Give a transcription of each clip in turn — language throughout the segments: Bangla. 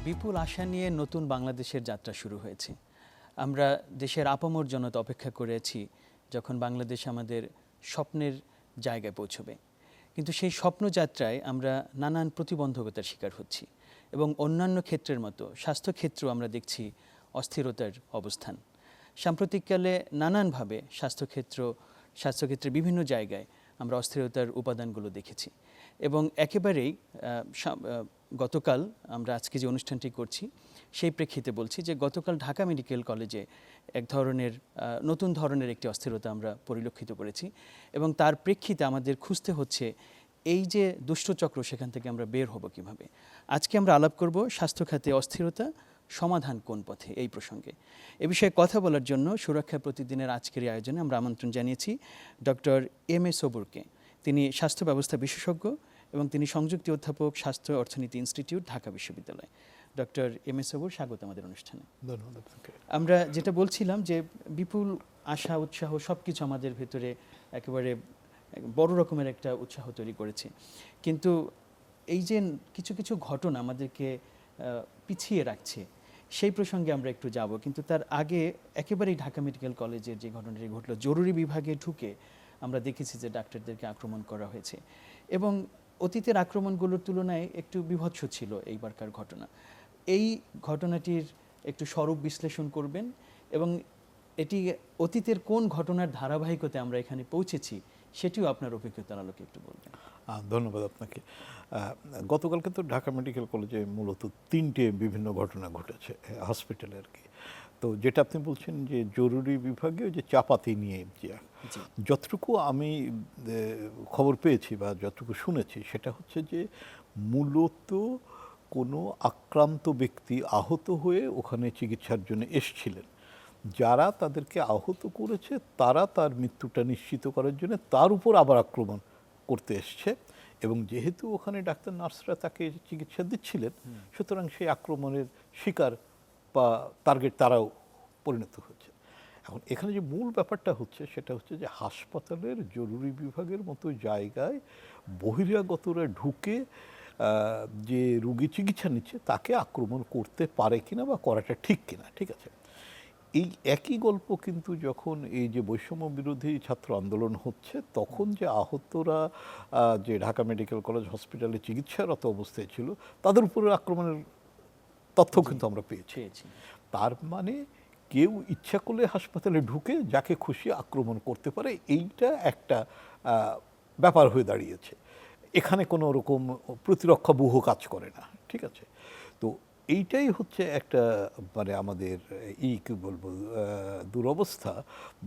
বিপুল আশা নিয়ে নতুন বাংলাদেশের যাত্রা শুরু হয়েছে। আমরা দেশের আপামর জনতা অপেক্ষা করেছি যখন বাংলাদেশ আমাদের স্বপ্নের জায়গায় পৌঁছবে। কিন্তু সেই স্বপ্নযাত্রায় আমরা নানান প্রতিবন্ধকতার শিকার হচ্ছি এবং অন্যান্য ক্ষেত্রের মতো স্বাস্থ্যক্ষেত্রেও আমরা দেখছি অস্থিরতার অবস্থান। সাম্প্রতিককালে নানানভাবে স্বাস্থ্যক্ষেত্রের বিভিন্ন জায়গায় আমরা অস্থিরতার উপাদানগুলো দেখেছি এবং একেবারেই গতকাল আমরা আজকে যে অনুষ্ঠানটি করছি সেই প্রেক্ষিতে বলছি যে গতকাল ঢাকা মেডিকেল কলেজে এক ধরনের নতুন ধরনের একটি অস্থিরতা আমরা পরিলক্ষিত করেছি এবং তার প্রেক্ষিতে আমাদের খুঁজতে হচ্ছে এই যে দুষ্টচক্র সেখান থেকে আমরা বের হব কিভাবে। আজকে আমরা আলাপ করব স্বাস্থ্য খাতে অস্থিরতা সমাধান কোন পথে এই প্রসঙ্গে। এ বিষয়ে কথা বলার জন্য সুরক্ষা প্রতিদিনের আজকের এই আয়োজনে আমরা আমন্ত্রণ জানিয়েছি ডক্টর এম এ সবুরকে। তিনি স্বাস্থ্য ব্যবস্থা বিশেষজ্ঞ এবং তিনি সংযুক্ত অধ্যাপক স্বাস্থ্য অর্থনীতি ইনস্টিটিউট ঢাকা বিশ্ববিদ্যালয়। ডক্টর এম এ সবুর, স্বাগত আমাদের অনুষ্ঠানে। ধন্যবাদ। আমরা যেটা বলছিলাম যে বিপুল আশা উৎসাহ সব কিছু আমাদের ভেতরে একেবারে বড় রকমের একটা উৎসাহ তৈরি করেছে, কিন্তু এই যে কিছু কিছু ঘটনা আমাদেরকে পিছিয়ে রাখছে সেই প্রসঙ্গে আমরা একটু যাব। কিন্তু তার আগে একেবারেই ঢাকা মেডিকেল কলেজের যে ঘটনাটি ঘটলো, জরুরি বিভাগে ঢুকে আমরা দেখেছি যে ডাক্তারদেরকে আক্রমণ করা হয়েছে এবং অতীতের আক্রমণগুলোর তুলনায় একটু বীভৎস ছিল এইবারকার ঘটনা। এই ঘটনাটির একটু স্বরূপ বিশ্লেষণ করবেন এবং এটি অতীতের কোন ঘটনার ধারাবাহিকতায় আমরা এখানে পৌঁছেছি সেটিও আপনার অভিজ্ঞতার আলোকে একটু বলবেন। ধন্যবাদ আপনাকে। গতকালকে তো ঢাকা মেডিকেল কলেজে মূলত 3টে বিভিন্ন ঘটনা ঘটেছে হসপিটালে আর কি। তো যেটা আপনি বলছেন যে জরুরি বিভাগে যে চাপাতি নিয়ে যতটুকু আমি খবর পেয়েছি বা যতটুকু শুনেছি সেটা হচ্ছে যে মূলত কোনো আক্রান্ত ব্যক্তি আহত হয়ে ওখানে চিকিৎসার জন্য এসছিলেন। যারা তাদেরকে আহত করেছে তারা তার মৃত্যুটা নিশ্চিত করার জন্য তার উপর আবার আক্রমণ করতে এসছে এবং যেহেতু ওখানে ডাক্তার নার্সরা তাকে চিকিৎসা দিচ্ছিলেন সুতরাং সেই আক্রমণের শিকার বা টার্গেট তারাও পরিণত হচ্ছে। এখন এখানে যে মূল ব্যাপারটা হচ্ছে সেটা হচ্ছে যে হাসপাতালের জরুরি বিভাগের মতো জায়গায় বহিরাগতরা ঢুকে যে রুগী চিকিৎসা নিচ্ছে তাকে আক্রমণ করতে পারে কিনা বা করাটা ঠিক কিনা। ঠিক আছে, এই একই গল্প কিন্তু যখন এই যে বৈষম্য বিরোধী ছাত্র আন্দোলন হচ্ছে তখন যে আহতরা যে ঢাকা মেডিকেল কলেজ হসপিটালে চিকিৎসারত অবস্থায় ছিল তাদের উপরে আক্রমণের তথ্য কিন্তু আমরা পেয়েছি। তার মানে কেউ ইচ্ছা করলে হাসপাতালে ঢুকে যাকে খুশি আক্রমণ করতে পারে, এইটা একটা ব্যাপার হয়ে দাঁড়িয়েছে। এখানে কোনো রকম প্রতিরক্ষা ব্যূহ কাজ করে না। ঠিক আছে, তো এইটাই হচ্ছে একটা মানে আমাদের কি বলবো দুরবস্থা,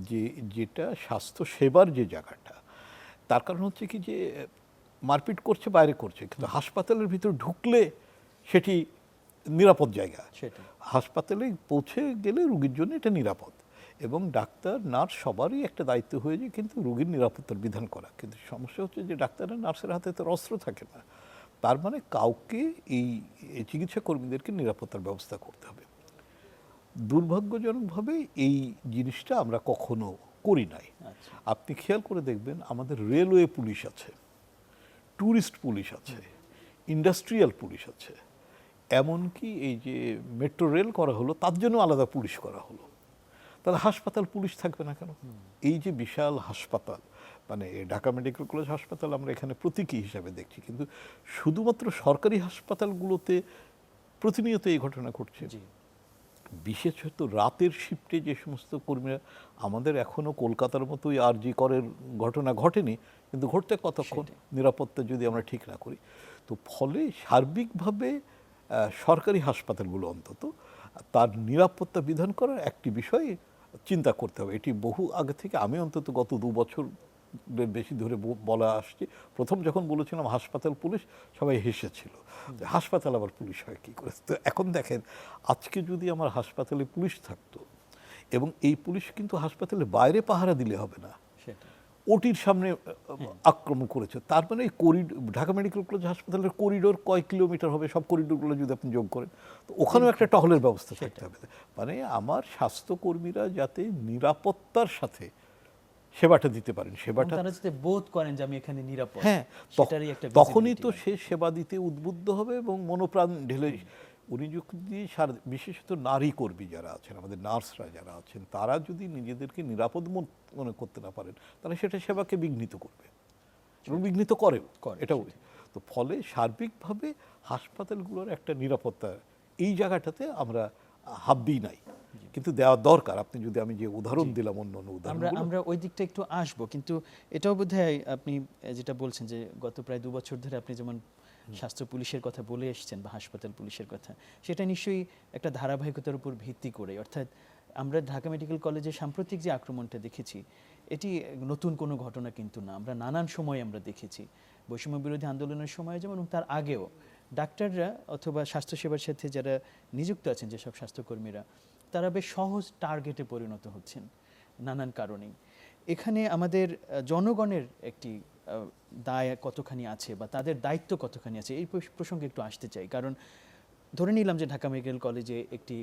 যে যেটা স্বাস্থ্য সেবার যে জায়গাটা, তার কারণ হচ্ছে কি যে মারপিট করছে বাইরে করছে, কিন্তু হাসপাতালের ভিতর ঢুকলে সেটি নিরাপদ জায়গা। হাসপাতালে পৌঁছে গেলে রুগীর জন্য এটা নিরাপদ এবং ডাক্তার নার্স সবারই একটা দায়িত্ব হয়ে যায় কিন্তু রুগীর নিরাপত্তার বিধান করা। কিন্তু সমস্যা হচ্ছে যে ডাক্তার নার্সের হাতে তো অস্ত্র থাকে না, তার মানে কাউকে এই চিকিৎসা কর্মীদেরকে নিরাপত্তার ব্যবস্থা করতে হবে। দুর্ভাগ্যজনকভাবে এই জিনিসটা আমরা কখনো করি নাই। আপনি খেয়াল করে দেখবেন আমাদের রেলওয়ে পুলিশ আছে, ট্যুরিস্ট পুলিশ আছে, ইন্ডাস্ট্রিয়াল পুলিশ আছে, এমনকি এই যে মেট্রো রেল করা হলো তার জন্য আলাদা পুলিশ করা হলো। তাহলে হাসপাতাল পুলিশ থাকবে না কেন? এই যে বিশাল হাসপাতাল, মানে ঢাকা মেডিকেল কলেজ হাসপাতাল আমরা এখানে প্রতীকী হিসাবে দেখছি, কিন্তু শুধুমাত্র সরকারি হাসপাতালগুলোতে প্রতিনিয়ত এই ঘটনা ঘটছে। বিশেষত রাতের শিফটে যে সমস্ত কর্মীরা, আমাদের এখনও কলকাতার মতোই আরজি করের ঘটনা ঘটেনি, কিন্তু ঘটতে কতক্ষণ, নিরাপত্তা যদি আমরা ঠিক না করি। তো ফলে সার্বিকভাবে সরকারি হাসপাতালগুলো অন্তত তার নিরাপত্তা বিধান করার একটি বিষয় চিন্তা করতে হবে। এটি বহু আগে থেকে আমি অন্তত গত 2 বছরের বেশি ধরে বলা আসছে। প্রথম যখন বলেছিলাম হাসপাতাল পুলিশ, সবাই হেসেছিল, হাসপাতাল আবার পুলিশ হয় কী করে। তো এখন দেখেন আজকে যদি আমার হাসপাতালে পুলিশ থাকতো এবং এই পুলিশ কিন্তু হাসপাতালের বাইরে পাহারা দিলে হবে না, ওটির সামনে আক্রমণ করেছে, তার মানে এই ঢাকা মেডিকেল কলেজ হাসপাতালের করিডোর কয় কিলোমিটার হবে, সব করিডোরগুলো যদি আপনি যোগ করেন তো ওখানেও একটা টহলের ব্যবস্থা থাকতে হবে। মানে আমার স্বাস্থ্যকর্মীরা যাতে নিরাপত্তার সাথে সেবাটা দিতে পারেন, সেবাটা বোধ করেন যে আমি এখানে নিরাপদ, হ্যাঁ, তখনই তো সে সেবা দিতে উদ্বুদ্ধ হবে এবং মনোপ্রাণ ঢেলে উনি যদি বিশেষত নারী কর্মী যারা আছেন, আমাদের নার্সরা যারা আছেন, তারা যদি নিজেদেরকে নিরাপদ মনে করতে না পারেন, তাহলে সেটা সেবাকে বিঘ্নিত করবে এবং বিঘ্নিত করেও এটাও। তো ফলে সার্বিকভাবে হাসপাতালগুলোর একটা নিরাপত্তা এই জায়গাটাতে আমরা হাব্বি নাই, কিন্তু দেওয়া দরকার। আপনি যদি, আমি যে উদাহরণ দিলাম অন্য উদাহরণ, আমরা ওই দিকটা একটু আসবো, কিন্তু এটাও বোধহয় আপনি যেটা বলছেন যে গত প্রায় 2 বছর ধরে আপনি যেমন স্বাস্থ্য পুলিশের কথা বলে এসেছেন বা হাসপাতাল পুলিশের কথা, সেটা নিশ্চয়ই একটা ধারাবাহিকতার উপর ভিত্তি করে। অর্থাৎ আমরা ঢাকা মেডিকেল কলেজে সাম্প্রতিক যে আক্রমণটা দেখেছি, এটি নতুন কোনো ঘটনা কিন্তু না। আমরা নানান সময় আমরা দেখেছি, বৈষম্য বিরোধী আন্দোলনের সময় যেমন, তার আগেও ডাক্তাররা অথবা স্বাস্থ্যসেবার সাথে যারা নিযুক্ত আছেন, যেসব স্বাস্থ্যকর্মীরা, তারা বেশ সহজ টার্গেটে পরিণত হচ্ছেন নানান কারণেই। এখানে আমাদের জনগণের একটি দায় কতখানি আছে বা তাদের দায়িত্ব কতখানি আছে, এই প্রসঙ্গে একটু আসতে চাই। কারণ ধরে নিলাম যে ঢাকা মেডিকেল কলেজে একটি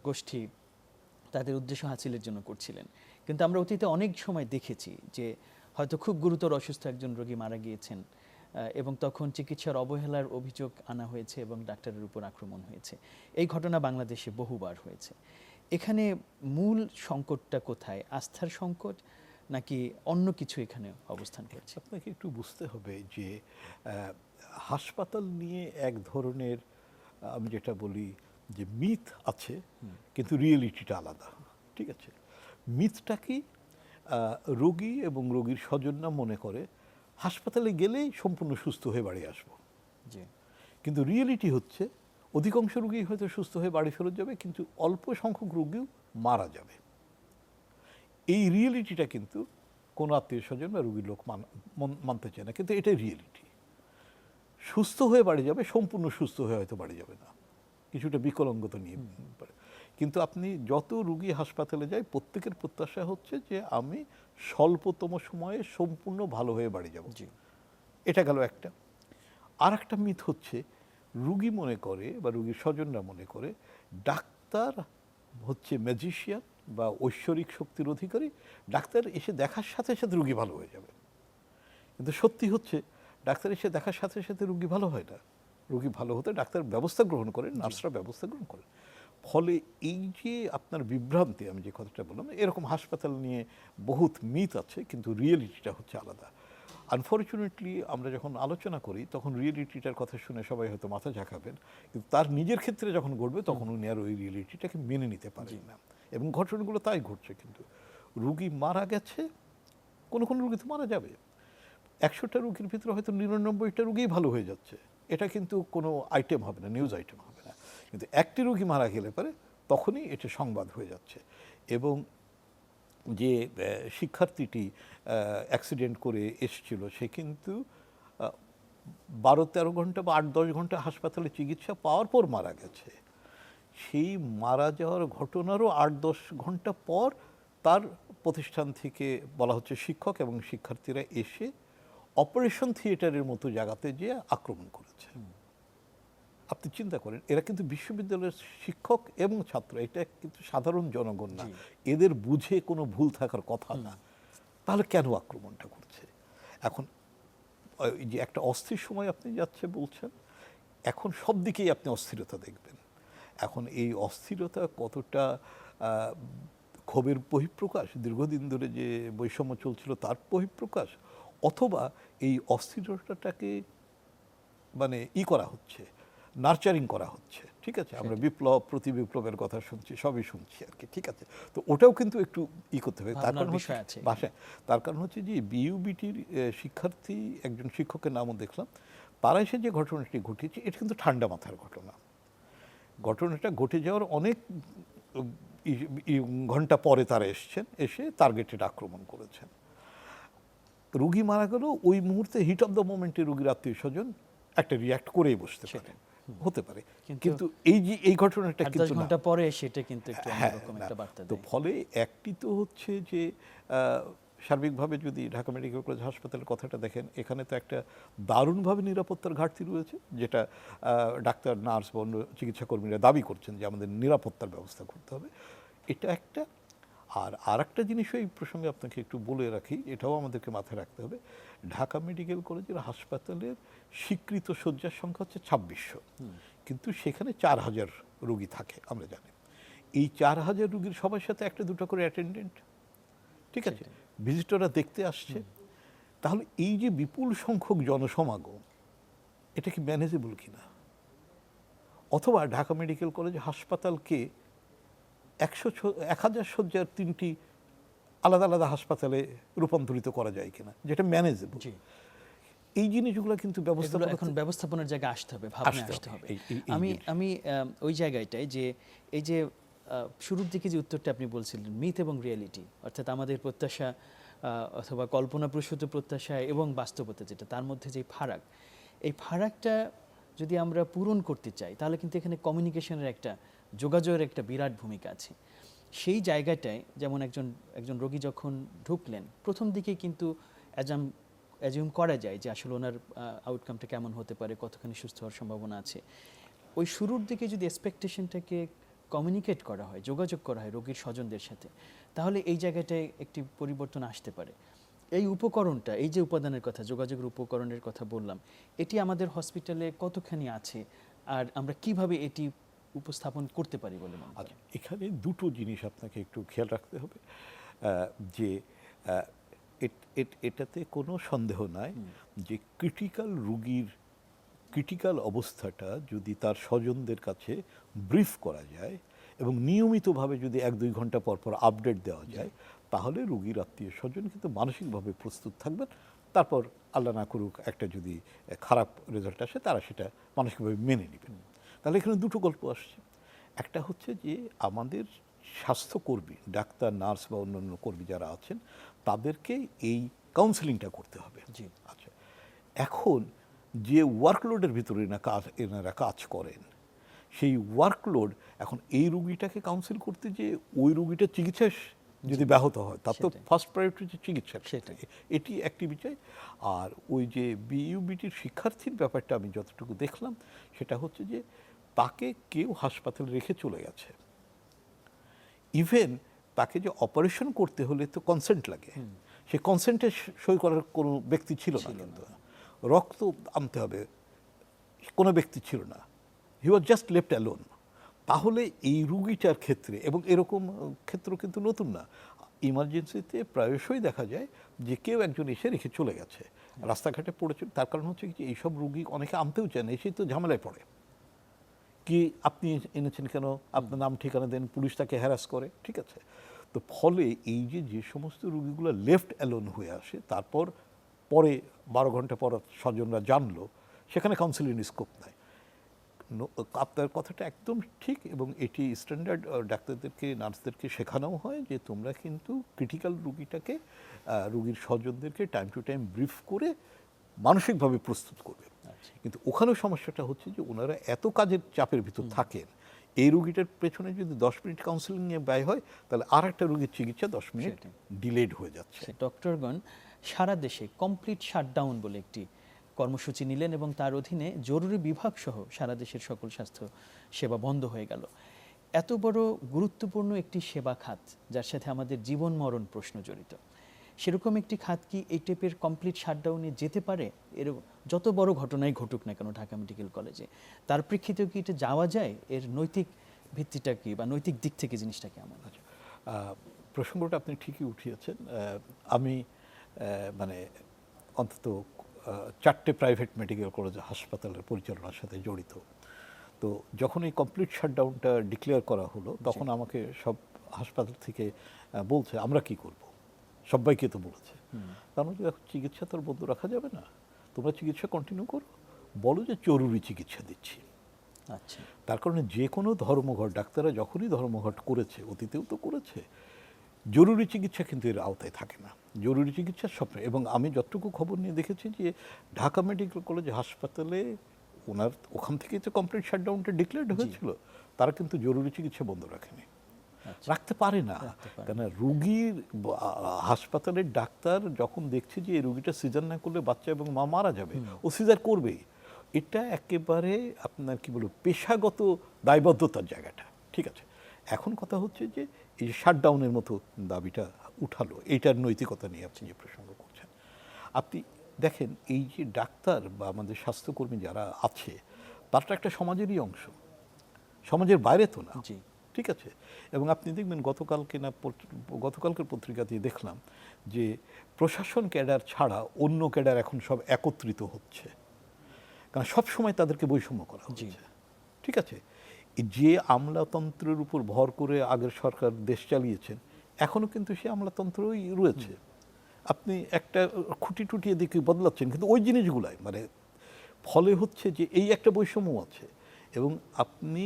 গোষ্ঠী তাদের উদ্দেশ্য হাসিলের জন্য করছিলেন, কিন্তু আমরা অতীতে অনেক সময় দেখেছি যে হয়তো খুব গুরুতর অসুস্থ একজন রোগী মারা গিয়েছেন এবং তখন চিকিৎসার অবহেলার অভিযোগ আনা হয়েছে এবং ডাক্তারের উপর আক্রমণ হয়েছে। এই ঘটনা বাংলাদেশে বহুবার হয়েছে। এখানে মূল সংকটটা কোথায়? আস্থার সংকট নাকি অন্য কিছু এখানে অবস্থান করছে? আপনাকে একটু বুঝতে হবে যে হাসপাতাল নিয়ে এক ধরনের, আমি যেটা বলি যে মিথ আছে, কিন্তু রিয়েলিটিটা আলাদা। ঠিক আছে, মিথটা কি? রোগী এবং রোগীর স্বজনরা মনে করে হাসপাতালে গেলেই সম্পূর্ণ সুস্থ হয়ে বাড়ি আসবো। জি। কিন্তু রিয়েলিটি হচ্ছে অধিকাংশ রোগী হয়তো সুস্থ হয়ে বাড়ি ফেরত যাবে, কিন্তু অল্প সংখ্যক রোগীও মারা যাবে। এই রিয়েলিটিটা কিন্তু কোনো আত্মীয় স্বজন বা রোগীর লোক মানতে চায় না, কিন্তু এটাই রিয়েলিটি। সুস্থ হয়ে বাড়ি যাবে, সম্পূর্ণ সুস্থ হয়ে হয়তো বাড়ি যাবে না, কিছুটা বিকলাঙ্গতা নিয়ে পারে। কিন্তু আপনি যত রোগী হাসপাতালে যায়, প্রত্যেকের প্রত্যাশা হচ্ছে যে আমি স্বল্পতম সময়ে সম্পূর্ণ ভালো হয়ে বাড়ি যাব। এটা গেল একটা। আর একটা মিথ হচ্ছে, রুগী মনে করে বা রুগীর স্বজনরা মনে করে ডাক্তার হচ্ছে ম্যাজিশিয়ান বা ঐশ্বরিক শক্তির অধিকারী, ডাক্তার এসে দেখার সাথে সাথে রুগী ভালো হয়ে যাবে। কিন্তু সত্যি হচ্ছে ডাক্তার এসে দেখার সাথে সাথে রুগী ভালো হয় না। রুগী ভালো হতে ডাক্তার ব্যবস্থা গ্রহণ করেন, নার্সরা ব্যবস্থা গ্রহণ করেন। ফলে এই যে আপনার বিভ্রান্তি, আমি যে কথাটা বললাম, এরকম হাসপাতাল নিয়ে বহুত মিথ আছে, কিন্তু রিয়েলিটিটা হচ্ছে আলাদা। আনফর্চুনেটলি আমরা যখন আলোচনা করি তখন রিয়েলিটিটার কথা শুনে সবাই হয়তো মাথা ঝাঁকাবেন, কিন্তু তার নিজের ক্ষেত্রে যখন ঘটবে তখন উনি আর ওই রিয়েলিটিটাকে মেনে নিতে পারেন না। এবং ঘটনাগুলো তাই ঘটছে। কিন্তু রুগী মারা গেছে, কোনো কোনো রুগী তো মারা যাবে। 100টা রুগীর ভিতরে হয়তো 99টা রুগীই ভালো হয়ে যাচ্ছে, এটা কিন্তু কোনো আইটেম হবে না, নিউজ আইটেম হবে না। কিন্তু একটি রুগী মারা গেলে পরে তখনই এটা সংবাদ হয়ে যাচ্ছে। এবং যে শিক্ষার্থীটি অ্যাক্সিডেন্ট করে এসেছিল, সে কিন্তু 12-13 ঘন্টা বা 8-10 ঘন্টা হাসপাতালে চিকিৎসা পাওয়ার পর মারা গেছে। সেই মারা যাওয়ার ঘটনারও 8-10 ঘন্টা পর তার প্রতিষ্ঠান থেকে বলা হচ্ছে শিক্ষক এবং শিক্ষার্থীরা এসে অপারেশন থিয়েটারের মতো জায়গাতে যেয়ে আক্রমণ করেছে। আপনি চিন্তা করেন, এরা কিন্তু বিশ্ববিদ্যালয়ের শিক্ষক এবং ছাত্র, এটা কিন্তু সাধারণ জনগণ না, এদের বুঝে কোনো ভুল থাকার কথা না। তাহলে কেন আক্রমণটা করছে? এখন এই যে একটা অস্থির সময় আপনি যাচ্ছে বলছেন, এখন সব দিকেই আপনি অস্থিরতা দেখবেন। এখন এই অস্থিরতা কতটা ক্ষোভের বহিঃপ্রকাশ, দীর্ঘদিন ধরে যে বৈষম্য চলছিল তার বহিঃপ্রকাশ, অথবা এই অস্থিরতাটাকে মানে করা হচ্ছে, নার্চারিং করা হচ্ছে। ঠিক আছে, আমরা বিপ্লব প্রতি বিপ্লবের কথা শুনছি, সবই শুনছি আর কি। ঠিক আছে, তো ওটাও কিন্তু একটু করতে হবে। তার কারণ হচ্ছে ভাষায়, তার কারণ হচ্ছে যে বিইউবিটির শিক্ষার্থী একজন শিক্ষকের নামও দেখলাম, তারা এসে যে ঘটনাটি ঘটিয়েছে এটা কিন্তু ঠান্ডা মাথার ঘটনা। ঘটনাটা ঘটে যাওয়ার অনেক ঘন্টা পরে তারা এসছেন, এসে টার্গেটেড আক্রমণ করেছেন। রুগী মারা গেল, ওই মুহূর্তে হিট অফ দ্য মোমেন্টে রুগীর আত্মীয় স্বজন একটা রিয়াক্ট করেই বসতে পারে, হতে পারে। কিন্তু এই যে এই ঘটনাটা কিন্তু 10 ঘন্টা পরে সেটা কিন্তু একটু অন্যরকম একটা বার্তা দেয়। তো ফলে একটি তো হচ্ছে যে সার্বিকভাবে যদি ঢাকা মেডিকেল কলেজ হাসপাতালের কথাটা দেখেন, এখানে তো একটা দারুণভাবে নিরাপত্তার ঘাটতি রয়েছে, যেটা ডাক্তার, নার্স বা অন্য চিকিৎসা কর্মীরা দাবি করছেন যে আমাদের নিরাপত্তার ব্যবস্থা করতে হবে। এটা একটা। আর আরেকটা জিনিসও এই প্রসঙ্গে আপনাকে একটু বলে রাখি, এটাও আমাদেরকে মাথায় রাখতে হবে। ঢাকা মেডিকেল কলেজের হাসপাতালের স্বীকৃত শয্যার সংখ্যা হচ্ছে 2600, কিন্তু সেখানে 4000 রোগী থাকে আমরা জানি। এই 4000 রোগীর সবার সাথে একটা দুটো করে অ্যাটেন্ডেন্ট, ঠিক আছে, ভিজিটররা দেখতে আসছে। তাহলে এই যে বিপুল সংখ্যক জনসমাগম, এটা কি ম্যানেজেবল কিনা? অথবা ঢাকা মেডিকেল কলেজ হাসপাতালকে 1000 শয্যার 3টি আলাদা আলাদা হাসপাতালে রূপান্তরিত করা যায় কিনা, যেটা ম্যানেজেবল। এই জিনিসগুলো কিন্তু এখন ব্যবস্থাপনার জায়গায় আসতে হবে, ভাবনায় আসতে হবে। আমি ওই জায়গাটায় যে এই যে শুরুর দিকে যে উত্তরটা আপনি বলছিলেন, মিথ এবং রিয়েলিটি, অর্থাৎ আমাদের প্রত্যাশা অথবা কল্পনাপ্রসূত প্রত্যাশা এবং বাস্তবতা যেটা, তার মধ্যে যে ফারাক, এই ফারাকটা যদি আমরা পূরণ করতে চাই তাহলে কিন্তু এখানে কমিউনিকেশনের একটা, যোগাযোগের একটা বিরাট ভূমিকা আছে। সেই জায়গাটায় যেমন একজন রোগী যখন ঢুকলেন, প্রথম দিকে কিন্তু অ্যাজিউম করা যায় যে আসলে ওনার আউটকামটা কেমন হতে পারে, কতখানি সুস্থ হওয়ার সম্ভাবনা আছে। ওই শুরুর দিকে যদি এক্সপেকটেশনটাকে কমিউনিকেট করা হয়, যোগাযোগ করা হয় রোগীর স্বজনদের সাথে, তাহলে এই জায়গাটায় একটি পরিবর্তন আসতে পারে। এই উপকরণটা, এই যে উপাদানের কথা, যোগাযোগের উপকরণের কথা বললাম, এটি আমাদের হসপিটালে কতখানি আছে আর আমরা কিভাবে এটি উপস্থাপন করতে পারি বলে মনে হয়? এখানে দুটো জিনিস আপনাকে একটু খেয়াল রাখতে হবে। যে এটাতে কোনো সন্দেহ নাই যে ক্রিটিক্যাল অবস্থাটা যদি তার স্বজনদের কাছে ব্রিফ করা যায় এবং নিয়মিতভাবে যদি 1-2 ঘন্টা পর পর আপডেট দেওয়া যায়, তাহলে রোগীর আত্মীয় স্বজন কিন্তু মানসিকভাবে প্রস্তুত থাকবেন। তারপর আল্লাহ না করুক একটা যদি খারাপ রেজাল্ট আসে, তারা সেটা মানসিকভাবে মেনে নেবেন। তাহলে এখানে দুটো গল্প আসছে। একটা হচ্ছে যে আমাদের স্বাস্থ্যকর্মী, ডাক্তার, নার্স বা অন্যান্য কর্মী যারা আছেন, তাদেরকে এই কাউন্সেলিংটা করতে হবে। আচ্ছা, এখন যে ওয়ার্কলোডের ভিতরে এনারা কাজ করেন, সেই ওয়ার্কলোড, এখন এই রুগীটাকে কাউন্সিল করতে যে ওই রুগীটার চিকিৎসা যদি ব্যাহত হয়, তার তো ফার্স্ট প্রায়োরিটি হচ্ছে চিকিৎসা, এটি একটি বিষয়। আর ওই যে বিইউবিটির শিক্ষার্থীর ব্যাপারটা আমি যতটুকু দেখলাম, সেটা হচ্ছে যে তাকে কেউ হাসপাতালে রেখে চলে গেছে। ইভেন তাকে যে অপারেশন করতে হলে তো কনসেন্ট লাগে, সেই কনসেন্টে সই করার কোনো ব্যক্তি ছিল না, কিন্তু রক্ত আনতে হবে কোনো ব্যক্তি ছিল না। হি ওয়াজ জাস্ট লেফট অ্যালোন। তাহলে এই রুগীটার ক্ষেত্রে, এবং এরকম ক্ষেত্র কিন্তু নতুন না, ইমার্জেন্সিতে প্রায়শই দেখা যায় যে কেউ একজন এসে রেখে চলে গেছে, রাস্তাঘাটে পড়েছে। তার কারণ হচ্ছে কি, এইসব রুগী অনেকে আনতেও চায় না, এসেই তো ঝামেলায় পড়ে। কি আপনি এনেছেন কেন, আপনার নাম ঠিকানা দেন, পুলিশ তাকে হ্যারাস করে, ঠিক আছে। তো ফলে এই যে সমস্ত রুগীগুলো লেফট অ্যালোন হয়ে আসে, তারপর পরে 12 ঘন্টা পর স্বজনরা জানলো, সেখানে কাউন্সিলিং স্কোপ নাই। আপনার কথাটা একদম ঠিক, এবং এটি স্ট্যান্ডার্ড ডাক্তারদেরকে, নার্সদেরকে শেখানোও হয় যে তোমরা কিন্তু ক্রিটিক্যাল রুগীটাকে, রুগীর স্বজনদেরকে টাইম টু টাইম ব্রিফ করে মানসিকভাবে প্রস্তুত করবে। কিন্তু ওখানেও সমস্যাটা হচ্ছে যে ওনারা এত কাজের চাপের ভিতর থাকেন, এই রুগীটার পেছনে যদি 10 মিনিট কাউন্সিলিংয়ে ব্যয় হয়, তাহলে আর একটা রুগীর চিকিৎসা 10 মিনিট ডিলেড হয়ে যাচ্ছে। ডক্টরগণ সারা দেশে কমপ্লিট শাটডাউন বলে একটি কর্মসূচি নিলেন এবং তার অধীনে জরুরি বিভাগ সহ সারা দেশের সকল স্বাস্থ্য সেবা বন্ধ হয়ে গেল। এত বড় গুরুত্বপূর্ণ একটি সেবা খাত, যার সাথে আমাদের জীবন মরণ প্রশ্ন জড়িত, সেরকম একটি খাত কি এই টাইপের কমপ্লিট শাটডাউনে যেতে পারে? এরকম যত বড় ঘটনাই ঘটুক না কেন ঢাকা মেডিকেল কলেজে, তার প্রেক্ষিতেও কি এটা যাওয়া যায়? এর নৈতিক ভিত্তিটা কি, বা নৈতিক দিক থেকে জিনিসটা কেমন? প্রসঙ্গটা আপনি ঠিকই উঠিয়েছেন। আমি মানে অন্তত 4টে প্রাইভেট মেডিকেল কলেজ হাসপাতালের পরিচালনার সাথে জড়িত। তো যখন এই কমপ্লিট শাটডাউনটা ডিক্লেয়ার করা হলো, তখন আমাকে সব হাসপাতাল থেকে বলছে আমরা কি করব, সবাইকে তো বলেছে। তার মধ্যে চিকিৎসা তো বন্ধ রাখা যাবে না, তোমরা চিকিৎসা কন্টিনিউ করো, বলো যে জরুরি চিকিৎসা দিচ্ছি। আচ্ছা, তার কারণে যে কোনো ধর্মঘট, ডাক্তাররা যখনই ধর্মঘট করেছে, অতীতেও তো করেছে, জরুরি চিকিৎসা কিন্তু এর আওতায় থাকে না। জরুরি চিকিৎসার স্বপ্ন, এবং আমি যতটুকু খবর নিয়ে দেখেছি যে ঢাকা মেডিকেল কলেজ হাসপাতালে ওখান থেকেই তো কমপ্লিট শাটডাউনটা ডিক্লেয়ার্ড হয়েছিল, তারা কিন্তু জরুরি চিকিৎসা বন্ধ রাখেনি, রাখতে পারে না। কেন, রুগীর হাসপাতালের ডাক্তার যখন দেখছে যে এই রুগীটা সিজার না করলে বাচ্চা এবং মা মারা যাবে, ও সিজার করবেই। এটা একেবারে আপনার কি বলবো, পেশাগত দায়বদ্ধতার জায়গাটা, ঠিক আছে। এখন কথা হচ্ছে যে এই যে শাটডাউনের মতো দাবিটা উঠালো, এইটার নৈতিকতা নিয়ে আপনি যে প্রসঙ্গ করছেন, আপনি দেখেন এই যে ডাক্তার বা আমাদের স্বাস্থ্যকর্মী যারা আছে তারা একটা সমাজেরই অংশ, সমাজের বাইরে তো না। জি। ঠিক আছে। এবং আপনি দেখবেন গতকালকের পত্রিকাতে দেখলাম যে প্রশাসন ক্যাডার ছাড়া অন্য ক্যাডার এখন সব একত্রিত হচ্ছে, কারণ সব সময় তাদেরকে বৈষম্য করা হচ্ছে। ঠিক আছে। যে আমলাতন্ত্রের উপর ভর করে আগের সরকার দেশ চালিয়েছেন, এখনো কিন্তু সে আমলাতন্ত্রই রয়েছে। আপনি একটা খুঁটি টুটি এদিকে বদলাচ্ছেন, কিন্তু ওই জিনিসগুলাই মানে ফলে হচ্ছে যে এই একটা বৈষম্য আছে। এবং আপনি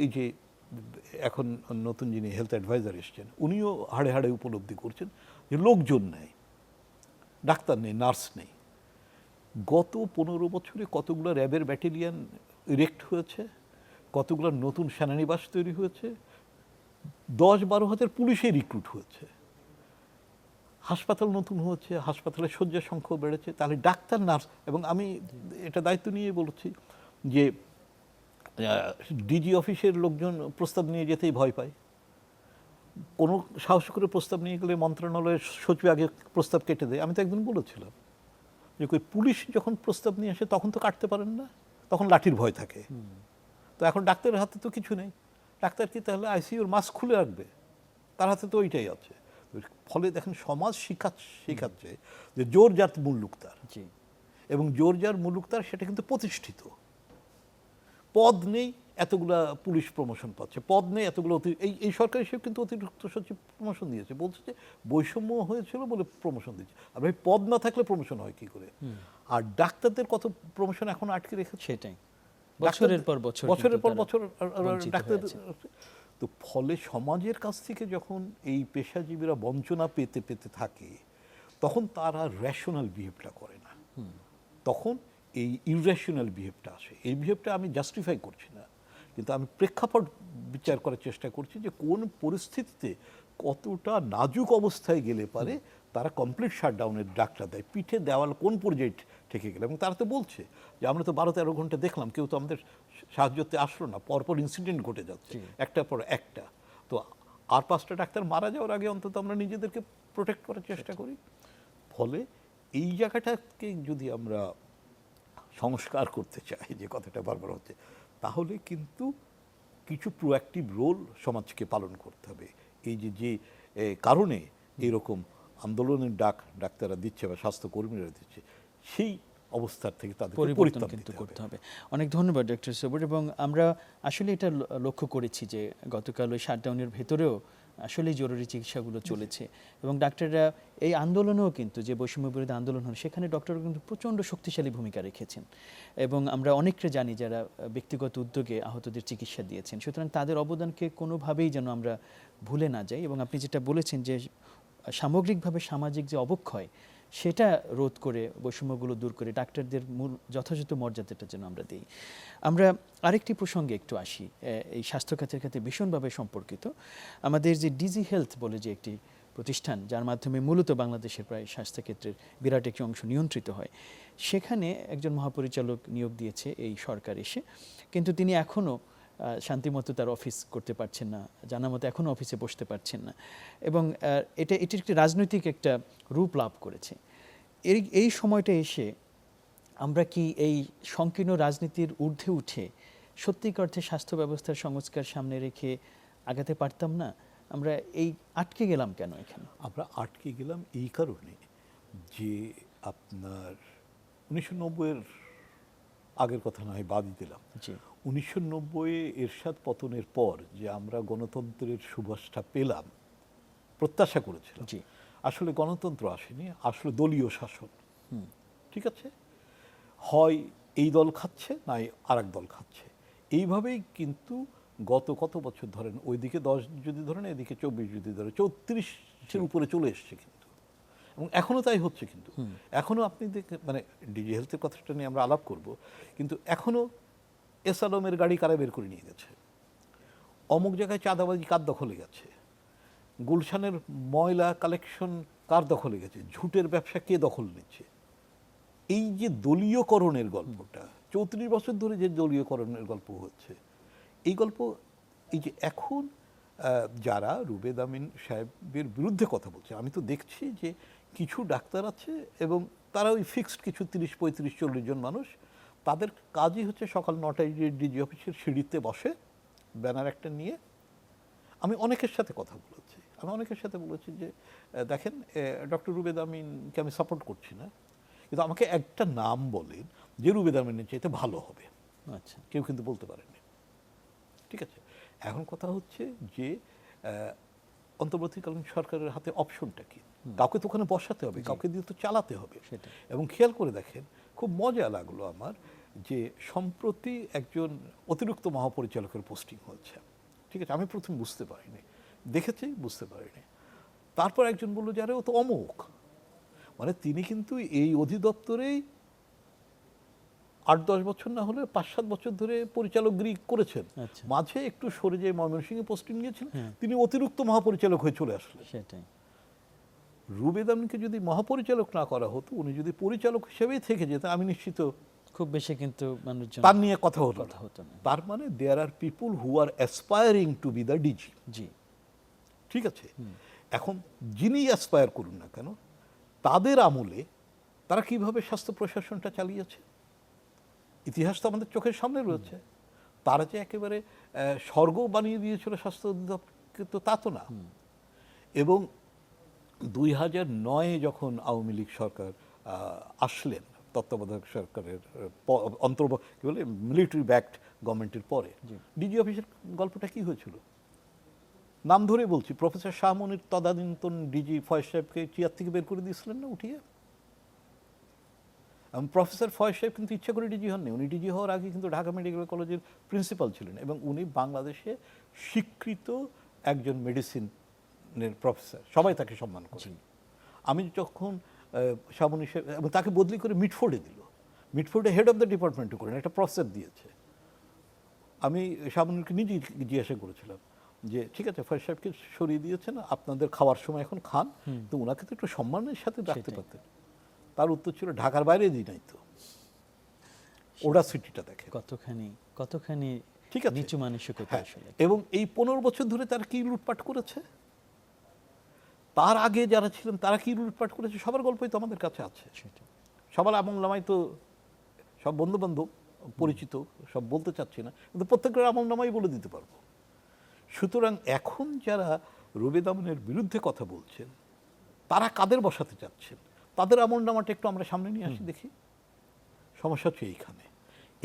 এই যে এখন নতুন যিনি হেলথ অ্যাডভাইজার এসছেন, উনিও হাড়ে হাড়ে উপলব্ধি করছেন যে লোকজন নেই, ডাক্তার নেই, নার্স নেই। গত 15 বছরে কতগুলো র্যাবের ব্যাটালিয়ান ইরেক্ট হয়েছে, কতগুলো নতুন সেনানিবাস তৈরি হয়েছে, 10-12 হাজার পুলিশে রিক্রুট হয়েছে, হাসপাতাল নতুন হয়েছে, হাসপাতালের শয্যা সংখ্যা বেড়েছে। তাহলে ডাক্তার, নার্স, এবং আমি এটা দায়িত্ব নিয়ে বলছি যে ডিজি অফিসের লোকজন প্রস্তাব নিয়ে যেতেই ভয় পায়। কোনো সাহস করে প্রস্তাব নিয়ে গেলে মন্ত্রণালয়ের সচিব আগে প্রস্তাব কেটে দেয়। আমি তো একদিন বলেছিলাম যে পুলিশ যখন প্রস্তাব নিয়ে আসে তখন তো কাটতে পারেন না, তখন লাঠির ভয় থাকে। তো এখন ডাক্তারের হাতে তো কিছু নেই, ডাক্তার কি তাহলে আইসিইউর মাস্ক খুলে রাখবে? তার হাতে তো ওইটাই আছে। ফলে দেখেন সমাজ শিখাচ্ছে যে জোর যার মুল্লুক তার, এবং জোর যার মুল্লুক তার সেটা কিন্তু প্রতিষ্ঠিত। পদ নেই, এতগুলা পুলিশ প্রমোশন পাচ্ছে, পদ নেই এতগুলো এই সরকার হিসেবে কিন্তু অতিরিক্ত সচিব প্রমোশন দিয়েছে, বলছে যে বৈষম্য হয়েছিল বলে প্রমোশন দিচ্ছে। আর ভাই পদ না থাকলে প্রমোশন হয় কি করে? আর ডাক্তারদের কত প্রমোশন এখন আটকে রেখেছে, সেটাই বছরের পর বছর ডাক্তার। তো ফলে সমাজের কাছ থেকে যখন এই পেশাজীবীরা বঞ্চনা পেতে পেতে থাকে, তখন তারা রেশনাল বিহেভটা করে না, তখন এই ইররেশনাল বিহেভটা আসে। এই বিহেভটা আমি জাস্টিফাই করছি না, কিন্তু আমি প্রেক্ষাপট বিচার করার চেষ্টা করছি যে কোন পরিস্থিতিতে কতটা নাজুক অবস্থায় গেলে পারে তারা কমপ্লিট শাটডাউনের ডাকটা দেয়, পিঠে দেওয়াল কোন পর্যায়ে ঠেকে গেলে। এবং তারা তো বলছে যে আমরা তো 12-13 ঘন্টা দেখলাম, কেউ তো আমাদের সাহায্যতে আসলো না, পরপর ইনসিডেন্ট ঘটে যাচ্ছে একটার পর একটা। তো আর 5টা ডাক্তার মারা যাওয়ার আগে অন্তত আমরা নিজেদেরকে প্রোটেক্ট করার চেষ্টা করি। ফলে এই জায়গাটাকে যদি আমরা সংস্কার করতে চাই, যে কথাটা বারবার হচ্ছে, তাহলে কিন্তু কিছু প্রোঅ্যাক্টিভ রোল সমাজকে পালন করতে হবে। এই যে কারণে এরকম আন্দোলনের ডাক ডাক্তাররা দিচ্ছে বা স্বাস্থ্যকর্মীরা দিচ্ছে, সেই অবস্থার থেকে তাদের পরিবর্তন কিন্তু করতে হবে। অনেক ধন্যবাদ ডক্টর সবুর। এবং আমরা আসলে এটা লক্ষ্য করেছি যে গতকাল ওই শাটডাউনের ভেতরেও আসলেই জরুরি চিকিৎসাগুলো চলেছে, এবং ডাক্তাররা এই আন্দোলনেও কিন্তু যে বৈষম্য বিরোধী আন্দোলন হয় সেখানে ডক্টররা কিন্তু প্রচণ্ড শক্তিশালী ভূমিকা রেখেছেন, এবং আমরা অনেককে জানি যারা ব্যক্তিগত উদ্যোগে আহতদের চিকিৎসা দিয়েছেন। সুতরাং তাদের অবদানকে কোনোভাবেই যেন আমরা ভুলে না যাই। এবং আপনি যেটা বলেছেন যে সামগ্রিকভাবে সামাজিক যে অবক্ষয় সেটা রোধ করে, বৈষম্যগুলো দূর করে ডাক্তারদের যথাযথ মর্যাদাটা যেন আমরা দিই। আমরা আরেকটি প্রসঙ্গে একটু আসি, এই স্বাস্থ্য খাতের ক্ষেত্রে ভীষণভাবে সম্পর্কিত। আমাদের যে ডিজি হেলথ বলে যে একটি প্রতিষ্ঠান, যার মাধ্যমে মূলত বাংলাদেশের প্রায় স্বাস্থ্যক্ষেত্রের বিরাট একটি অংশ নিয়ন্ত্রিত হয়, সেখানে একজন মহাপরিচালক নিয়োগ দিয়েছে এই সরকার এসে, কিন্তু তিনি এখনও শান্তিমতো তার অফিস করতে পারছেন না, জানা মতো এখনও অফিসে বসতে পারছেন না, এবং এটির একটি রাজনৈতিক একটা রূপ লাভ করেছে। এই সময়টা এসে আমরা কি এই সংকীর্ণ রাজনীতির ঊর্ধ্বে উঠে সত্যিকার অর্থে স্বাস্থ্য ব্যবস্থার সংস্কার সামনে রেখে আগাতে পারতাম না? আমরা এই আটকে গেলাম কেন এখানে? আমরা আটকে গেলাম এই কারণে যে আপনার 1990-এর আগের কথা নয়, বাদই দিলাম, 1990-এ এরশাদ পতনের পর যে আমরা গণতন্ত্রের সুবাসটা পেলাম, প্রত্যাশা করেছিলাম, আসলে গণতন্ত্র আসেনি, আসলে দলীয় শাসন। ঠিক আছে, হয় এই দল খাচ্ছে না আরেক দল খাচ্ছে, এইভাবেই কিন্তু গত কত বছর ধরেন, ওইদিকে 10 যদি ধরেন, এদিকে 24 যদি ধরেন, 34-এর উপরে চলে এসছে কিন্তু, এবং এখনও তাই হচ্ছে। কিন্তু এখনও আপনি মানে ডিজি হেলথের কথাটা নিয়ে আমরা আলাপ করব, কিন্তু এখনও এস আলমের গাড়ি কারা বের করে নিয়ে গেছে, অমুক জায়গায় চাঁদাবাজি কার দখলে গেছে, গুলশানের ময়লা কালেকশন কার দখলে গেছে, ঝুটের ব্যবসা কে দখল নিচ্ছে। এই যে দলীয়করণের গল্পটা 34 বছর ধরে যে দলীয়করণের গল্প হচ্ছে, এই গল্প এই যে এখন যারা রুবেদ আমিন সাহেবের বিরুদ্ধে কথা বলছে, আমি তো দেখছি যে কিছু ডাক্তার আছে এবং তারা ওই ফিক্সড কিছু 30, 35, 40 জন মানুষ, তাদের কাজই হচ্ছে সকাল 9টায় যে ডিজি অফিসের সিঁড়িতে বসে ব্যানার একটা নিয়ে। আমি অনেকের সাথে কথা বলেছি, যে দেখেন ডক্টর রুবেদ আমিনকে আমি সাপোর্ট করছি না, কিন্তু আমাকে একটা নাম বলেন যে রুবেদ আমিনের চাইতে ভালো হবে। আচ্ছা, কেউ কিন্তু বলতে পারেনি। ঠিক আছে, এখন কথা হচ্ছে যে অন্তর্বর্তীকালীন সরকারের হাতে অপশনটা কি? কাউকে তো ওখানে বসাতে হবে, কাউকে দিয়ে তো চালাতে হবে। সেটাই। এবং খেয়াল করে দেখেন, খুব মজা লাগলো আমার যে সম্প্রতি একজন অতিরিক্ত মহাপরিচালকের পোস্টিং হচ্ছে। ঠিক আছে, আমি প্রথম বুঝতে পারিনি, দেখেছি বুঝতে পারিনি। তারপর একজন বললো যে আরে ও তো অমুক, মানে তিনি কিন্তু এই অধিদপ্তরেই 8-10 বছর না হলে 5-7 বছর ধরে পরিচালকগিরি করেছেন। আচ্ছা। মাঝে একটু সরে যেয়ে ময়মনসিংহে পোস্টিং নিয়েছিলেন, হ্যাঁ। তিনি অতিরিক্ত মহাপরিচালক হয়ে চলে আসলেন। সেটাই। রুবেদ আমিনকে যদি মহাপরিচালক না করা হতো, উনি যদি পরিচালক হিসেবেই থেকে যেতেন, আমি নিশ্চিত খুব বেশি কিন্তু মানুষজন তার নিয়ে কথা হতো কথা না। হতো না। তার মানে there are people who are aspiring to be the DG. জি। ঠিক আছে, এখন যিনি অ্যাসপায়ার করুন না কেন, তাদের আমলে তারা কিভাবে স্বাস্থ্য প্রশাসনটা চালিয়েছে ইতিহাস তো আমাদের চোখের সামনে রয়েছে। তারা যে একেবারে স্বর্গ বানিয়ে দিয়েছিল স্বাস্থ্য অধিদপ্তরকে, তো তা তো না। এবং 2009-এ যখন আওয়ামী লীগ সরকার আসলেন, তত্ত্বাবধায়ক সরকারের কি বলে মিলিটারি ব্যাকড গভর্নমেন্টের পরে, ডিজি অফিসের গল্পটা কি হয়েছিল? নাম ধরে বলছি, প্রফেসর শাহমনির তদানীন্তন ডিজি ফয়েজ সাহেবকে চেয়ার থেকে বের করে দিয়েছিলেন না উঠিয়ে। প্রফেসর ফয়েজ সাহেব কিন্তু ইচ্ছা করে ডিজি হননি, উনি ডিজি হওয়ার আগে কিন্তু ঢাকা মেডিকেল কলেজের প্রিন্সিপাল ছিলেন এবং উনি বাংলাদেশে স্বীকৃত একজন মেডিসিনের প্রফেসর, সবাই তাকে সম্মান করেন। আমি যখন শাহমনি সাহেব, এবং তাকে বদলি করে মিটফোর্ডে দিল, মিটফোর্ডে হেড অফ দ্য ডিপার্টমেন্টও করেন, একটা প্রফেসর দিয়েছে। আমি শাহমনিকে নিজেই জিজ্ঞাসা করেছিলাম যে ঠিক আছে ফয়েজ সাহেবকে সরিয়ে দিয়েছেন, আপনাদের খাওয়ার সময় এখন খান, তো ওনাকে তো একটু সম্মানের সাথে রাখতে পারতেন। তার উত্তর ছিল ঢাকার বাইরে দিই নাই তো, ওরা সিটিটা দেখে কতখানি ঠিক আছে, নিচু মানসিকতা হ্যাঁ। আসলে। এবং এই 15 বছর ধরে তারা কি লুটপাট করেছে, তার আগে যারা ছিলেন তারা কি লুটপাট করেছে, সবার গল্পই তো আমাদের কাছে আছে। সেটাই। সবার আমল নামাই তো, সব বন্ধু বান্ধব পরিচিত, সব বলতে চাচ্ছি না, কিন্তু প্রত্যেকের আমল নামাই বলে দিতে পারবো। সুতরাং এখন যারা রুবেদ আমিনের বিরুদ্ধে কথা বলছেন, তারা কাদের বসাতে চাচ্ছেন, তাদের আমল নামাটা একটু আমরা সামনে নিয়ে আসি দেখি। সমস্যা হচ্ছে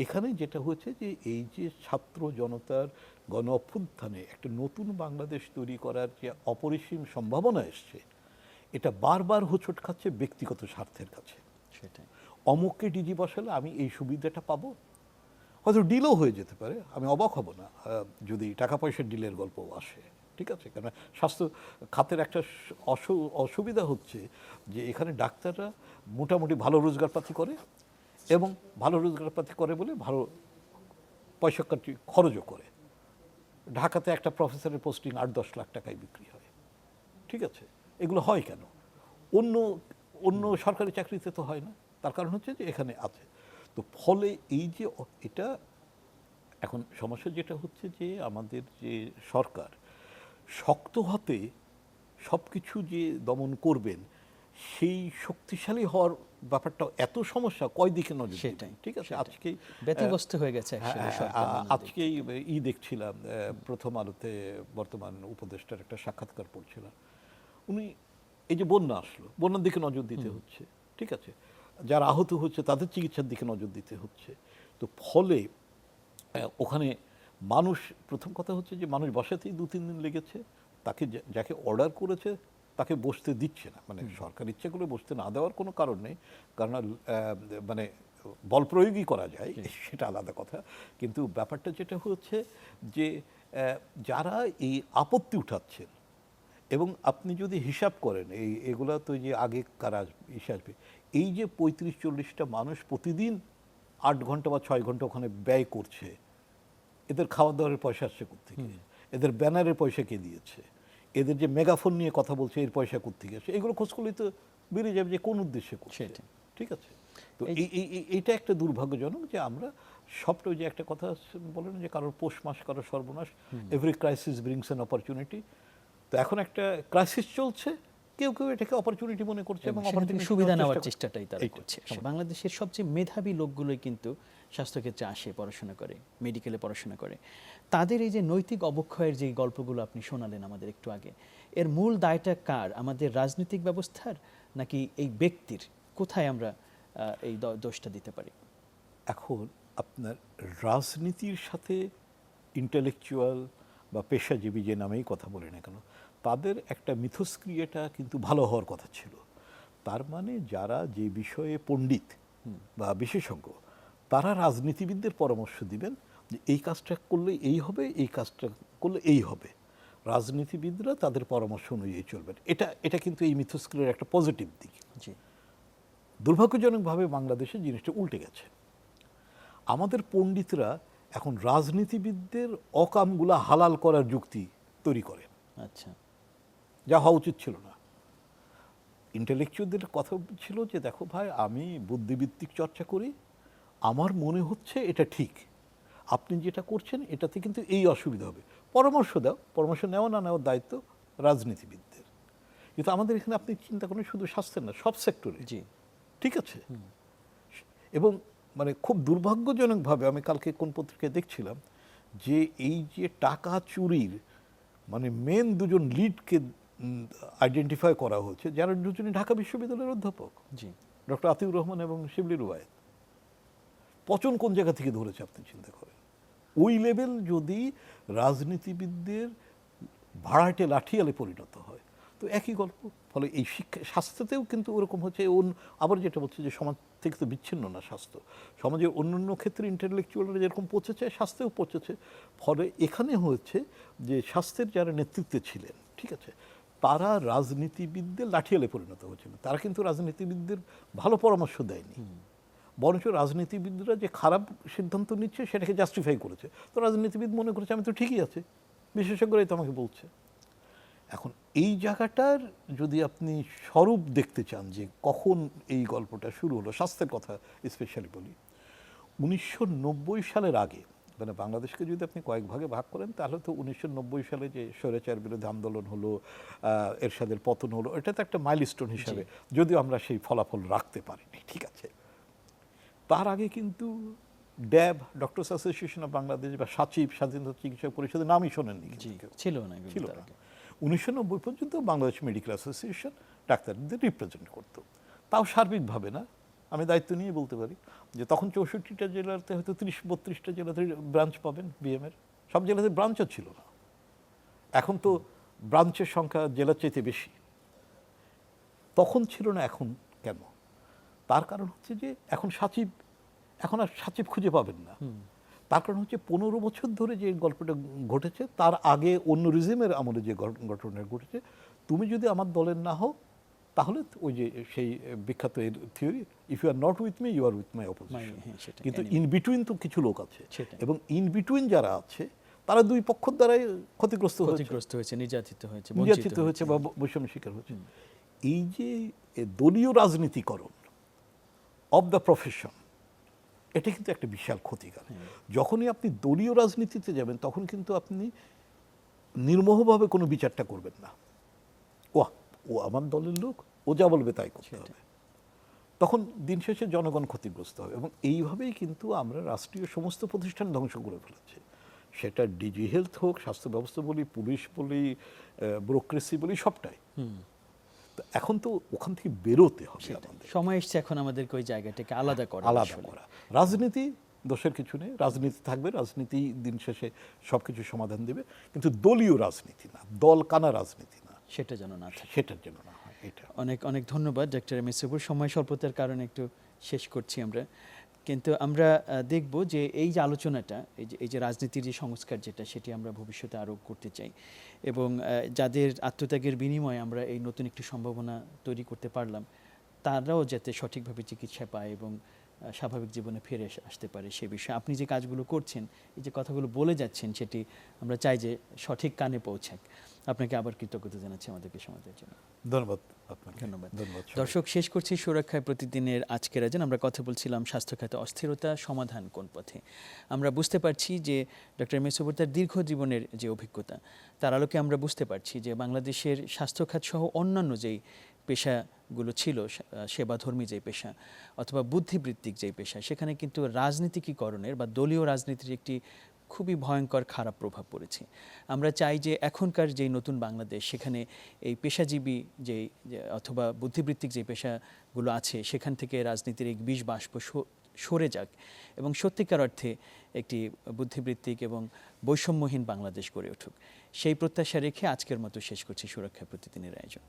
এখানে যেটা হয়েছে যে এই যে ছাত্র জনতার গণ অভ্যুত্থানে একটা নতুন বাংলাদেশ তৈরি করার যে অপরিসীম সম্ভাবনা এসছে, এটা বারবার হোঁচট খাচ্ছে ব্যক্তিগত স্বার্থের কাছে। সেটাই। অমুককে ডিজি বসালে আমি এই সুবিধাটা পাবো, হয়তো ডিলও হয়ে যেতে পারে, আমি অবাক হব না যদি টাকা পয়সার ডিলের গল্প আসে। ঠিক আছে, কারণ স্বাস্থ্য খাতের একটা অসুবিধা হচ্ছে যে এখানে ডাক্তাররা মোটামুটি ভালো রোজগারপাতি করে, এবং ভালো রোজগারপাতি করে বলে ভালো পয়সা খরচও করে। ঢাকাতে একটা প্রফেসরের পোস্টিং 8-10 লাখ টাকায় বিক্রি হয়। ঠিক আছে, এগুলো হয় কেন? অন্য অন্য সরকারি চাকরিতে তো হয় না। তার কারণ হচ্ছে যে এখানে আছে। তো ফলে এই যে এটা এখন সমস্যা যেটা হচ্ছে যে আমাদের যে সরকার শক্ত হাতে সব কিছু যে দমন করবেন, সেই শক্তিশালী হওয়ার ব্যাপারটা এত সমস্যা, কয় দিকে নজর দিবেন। সেটাই। ঠিক আছে, আজকেই ব্যতিব্যস্ত হয়ে গেছে actually সরকার বাংলাদেশ। আজকেই দেখছিলাম প্রথম আলোতে বর্তমান উপদেষ্টার একটা সাক্ষাৎকার পড়ছিলাম। উনি এই যে বন্যা আসলো, বন্যার দিকে নজর দিতে হচ্ছে। ঠিক আছে, যারা আহত হচ্ছে তাদের চিকিৎসার দিকে নজর দিতে হচ্ছে। তো ফলে ওখানে মানুষ, প্রথম কথা হচ্ছে যে মানুষ বসাতেই 2-3 দিন লেগেছে, তাকে যাকে অর্ডার করেছে তাকে বসতে দিচ্ছে না। মানে সরকার ইচ্ছে করে বসতে না দেওয়ার কোনো কারণ নেই, কারণ মানে বল প্রয়োগই করা যায়, সেটা আলাদা কথা। কিন্তু ব্যাপারটা যেটা হচ্ছে যে যারা এই আপত্তি উঠাচ্ছেন, এবং আপনি যদি হিসাব করেন এগুলা তো যে আগে কারা আসবে, এই যে 35-40টা মানুষ প্রতিদিন 8 ঘন্টা বা 6 ঘন্টা ওখানে ব্যয় করছে, এদের খাওয়া দাওয়ার পয়সা আসছে কোত্থেকে, এদের ব্যানারের পয়সা কে দিয়েছে, এদের যে মেগাফোন নিয়ে কথা বলছে এর পয়সা কোত্থেকে আসছে, এগুলো খোঁজ করলেই তো বেরিয়ে যাবে যে কোন উদ্দেশ্যে করছে। ঠিক আছে, তো এইটা একটা দুর্ভাগ্যজনক যে আমরা সবটা, ওই যে একটা কথা বলেন যে কারোর পৌষ মাস কারোর সর্বনাশ, every crisis brings an opportunity. তো এখন একটা ক্রাইসিস চলছে, কেউ কেউ এটাকে অপরচুনিটি মনে করছে এবং সেখান থেকে সুবিধা নেওয়ার চেষ্টাটাই তারা এইটা, করছে। বাংলাদেশের সবচেয়ে মেধাবী লোকগুলোই কিন্তু স্বাস্থ্যক্ষেত্রে আসে, পড়াশোনা করে, মেডিকেলে পড়াশোনা করে। তাদের এই যে নৈতিক অবক্ষয়ের যে গল্পগুলো আপনি শোনালেন আমাদের একটু আগে, এর মূল দায়টা কার? আমাদের রাজনৈতিক ব্যবস্থার নাকি এই ব্যক্তির? কোথায় আমরা এই দোষটা দিতে পারি? এখন আপনার রাজনীতির সাথে ইন্টেলেকচুয়াল বা পেশাজীবী যে নামেই কথা বলি না কেন, তাদের একটা মিথস্ক্রিয়াটা কিন্তু ভালো হওয়ার কথা ছিল। তার মানে যারা যে বিষয়ে পণ্ডিত বা বিশেষজ্ঞ, তারা রাজনীতিবিদদের পরামর্শ দিবেন যে এই কাজটা করলে এই হবে, এই কাজটা করলে এই হবে। রাজনীতিবিদরা তাদের পরামর্শ অনুযায়ী চলবেন। এটা কিন্তু এই মিথস্ক্রিয়ার একটা পজিটিভ দিক। জি, দুর্ভাগ্যজনকভাবে বাংলাদেশে জিনিসটা উল্টে গেছে। আমাদের পণ্ডিতরা এখন রাজনীতিবিদদের অকামগুলা হালাল করার যুক্তি তৈরি করে, আচ্ছা, যা হওয়া উচিত ছিল না। ইন্টেলেকচুয়ালদের কথা ছিল যে দেখো ভাই, আমি বুদ্ধিবৃত্তিক চর্চা করি, আমার মনে হচ্ছে এটা ঠিক, আপনি যেটা করছেন এটাতে কিন্তু এই অসুবিধা হবে, পরামর্শ দাও। পরামর্শ নেওয়া না নেওয়ার দায়িত্ব রাজনীতিবিদদের। কিন্তু আমাদের এখানে আপনি চিন্তা করেন শুধু স্বাস্থ্যের না, সব সেক্টরে। জি, ঠিক আছে। এবং মানে খুব দুর্ভাগ্যজনকভাবে আমি কালকে কোন পত্রিকায় দেখছিলাম যে এই যে টাকা চুরির মানে মেন দুজন লিডকে আইডেন্টিফাই করা হয়েছে, যারা দুজনই ঢাকা বিশ্ববিদ্যালয়ের অধ্যাপক, জি, ডক্টর আতিউর রহমান এবং শিবলি রুবায়েত। পচন কোন জায়গা থেকে ধরেছে আপনি চিন্তা করেন। ওই লেভেল যদি রাজনীতিবিদদের ভাড়াটে লাঠিয়ালে পরিণত হয়, তো একই গল্প। ফলে এই শিক্ষা স্বাস্থ্যতেও কিন্তু ওরকম হচ্ছে। আবার যেটা বলছে যে সমাজ থেকে তো বিচ্ছিন্ন না স্বাস্থ্য, সমাজের অন্যান্য ক্ষেত্রে ইন্টেলেকচুয়ালরা যেরকম পৌঁছেছে, স্বাস্থ্যেও পৌঁছেছে। ফলে এখানে হয়েছে যে স্বাস্থ্যের যারা নেতৃত্বে ছিলেন, ঠিক আছে, তারা রাজনীতিবিদদের লাঠিয়ালে পরিণত হয়েছিল। তারা কিন্তু রাজনীতিবিদদের ভালো পরামর্শ দেয়নি, বরঞ্চ রাজনীতিবিদরা যে খারাপ সিদ্ধান্ত নিচ্ছে সেটাকে জাস্টিফাই করেছে। তো রাজনীতিবিদ মনে করেছে আমি তো ঠিকই আছে, বিশেষজ্ঞরাই তো আমাকে বলছে। এখন এই জায়গাটার যদি আপনি স্বরূপ দেখতে চান যে কখন এই গল্পটা শুরু হলো, স্বাস্থ্যের কথা স্পেশালি বলি, 1990 সালের আগে, মানে বাংলাদেশকে যদি আপনি কয়েক ভাগে ভাগ করেন তাহলে তো 1990 সালে যে স্বৈরাচার বিরোধী আন্দোলন হলো, এরশাদের পতন হলো, এটা তো একটা মাইলস্টোন হিসাবে, যদিও আমরা সেই ফলাফল রাখতে পারিনি, ঠিক আছে। তার আগে কিন্তু ড্যাব, ডক্টরস অ্যাসোসিয়েশন অফ বাংলাদেশ বা সাচিব, স্বাধীনতা চিকিৎসক পরিষদের নামই শোনেননি, ছিল না, ছিল না। 1990 পর্যন্ত বাংলাদেশ মেডিকেল অ্যাসোসিয়েশন ডাক্তারদের রিপ্রেজেন্ট করতো, তাও সার্বিকভাবে না। আমি দায়িত্ব নিয়ে বলতে পারি যে তখন 64টা জেলাতে হয়তো 30-32টা জেলাতে ব্রাঞ্চ পাবেন বিএমের, সব জেলাতে ব্রাঞ্চও ছিল না। এখন তো ব্রাঞ্চের সংখ্যা জেলার চাইতে বেশি। তখন ছিল না, এখন কেন? তার কারণ হচ্ছে যে এখন আর সচিব খুঁজে পাবেন না। তার কারণ হচ্ছে 15 বছর ধরে যে গল্পটা ঘটেছে, তার আগে অন্য রিজিমের আমলে যে ঘটনা ঘটেছে, তুমি যদি আমার দলের না হও তাহলে ওই যে সেই বিখ্যাত theory, if you are not with me you are with my opposition. কিন্তু ইন বিটুইন তো কিছু লোক আছে, এবং ইন বিটুইন যারা আছে তারা দুই পক্ষ দ্বারাই ক্ষতিগ্রস্ত হয়েছে, নির্যাতিত হয়েছে বা বৈষম্যের শিকার হয়েছে। এই যে দলীয় রাজনীতিকরণ অব দ্য প্রফেশন, এটা কিন্তু একটা বিশাল ক্ষতিকার। যখনই আপনি দলীয় রাজনীতিতে যাবেন তখন কিন্তু আপনি নির্মোহভাবে কোনো বিচারটা করবেন না, ও আমার দলের লোক, ও যা বলবে তাই করতে হবে। তখন দিন শেষে জনগণ ক্ষতিগ্রস্ত হবে। এবং এইভাবেই কিন্তু আমরা রাষ্ট্রীয় সমস্ত প্রতিষ্ঠান ধ্বংস করে ফেলেছি। সেটা ডিজি হেলথ হোক, স্বাস্থ্য ব্যবস্থা বলি, পুলিশ বলি, ব্যুরোক্রেসি বলি, সবটাই। এখন তো ওখান থেকে বেরোতে হবে আমাদের। সময় এসছে এখন আমাদেরকে ওই জায়গাটাকে আলাদা করা। রাজনীতি দোষের কিছু নেই, রাজনীতি থাকবে, রাজনীতি দিন শেষে সবকিছু সমাধান দেবে, কিন্তু দলীয় রাজনীতি না, দল কানা রাজনীতি না, সেটা যেন না থাকে, সেটার জন্য না হয়। এটা অনেক অনেক ধন্যবাদ ডক্টর এম এস সবুর। সময় স্বল্পতার কারণে একটু শেষ করছি আমরা, কিন্তু আমরা দেখব যে এই যে আলোচনাটা, এই যে রাজনীতির যে সংস্কার যেটা, সেটি আমরা ভবিষ্যতে আরও করতে চাই, এবং যাদের আত্মত্যাগের বিনিময়ে আমরা এই নতুন একটি সম্ভাবনা তৈরি করতে পারলাম, তারাও যাতে সঠিকভাবে চিকিৎসা পায় এবং স্বাভাবিক জীবনে ফিরে আসতে পারে সে বিষয়ে আপনি যে কাজগুলো করছেন, এই যে কথাগুলো বলে যাচ্ছেন, সেটি আমরা চাই যে সঠিক কানে পৌঁছাক। আপনাকে আবার কৃতজ্ঞতা জানাচ্ছি আমাদেরকে সময় দেওয়ার জন্য। ধন্যবাদ আপনাকে। ধন্যবাদ। ধন্যবাদ। দর্শক, শেষ করছি সুরক্ষায় প্রতিদিনের আজকের আয়োজন। আমরা কথা বলছিলাম স্বাস্থ্য খাতে অস্থিরতা সমাধান কোন পথে। আমরা বুঝতে পারছি যে ডক্টর এম এস সুবর তার দীর্ঘ জীবনের যে অভিজ্ঞতা, তার আলোকে আমরা বুঝতে পারছি যে বাংলাদেশের স্বাস্থ্য খাত সহ অন্যান্য যেই পেশাগুলো ছিল, সেবাধর্মী যে পেশা অথবা বুদ্ধিবৃত্তিক যে পেশা, সেখানে কিন্তু রাজনীতিকীকরণের বা দলীয় রাজনীতির একটি খুবই ভয়ঙ্কর খারাপ প্রভাব পড়েছে। আমরা চাই যে এখনকার যেই নতুন বাংলাদেশ, সেখানে এই পেশাজীবী অথবা বুদ্ধিবৃত্তিক যে পেশাগুলো আছে, সেখান থেকে রাজনীতির এই বিষ বাষ্প সরে যাক এবং সত্যিকার অর্থে একটি বুদ্ধিবৃত্তিক এবং বৈষম্যহীন বাংলাদেশ গড়ে উঠুক। সেই প্রত্যাশা রেখে আজকের মতো শেষ করছি সুরক্ষা প্রতিদিনের আয়োজন।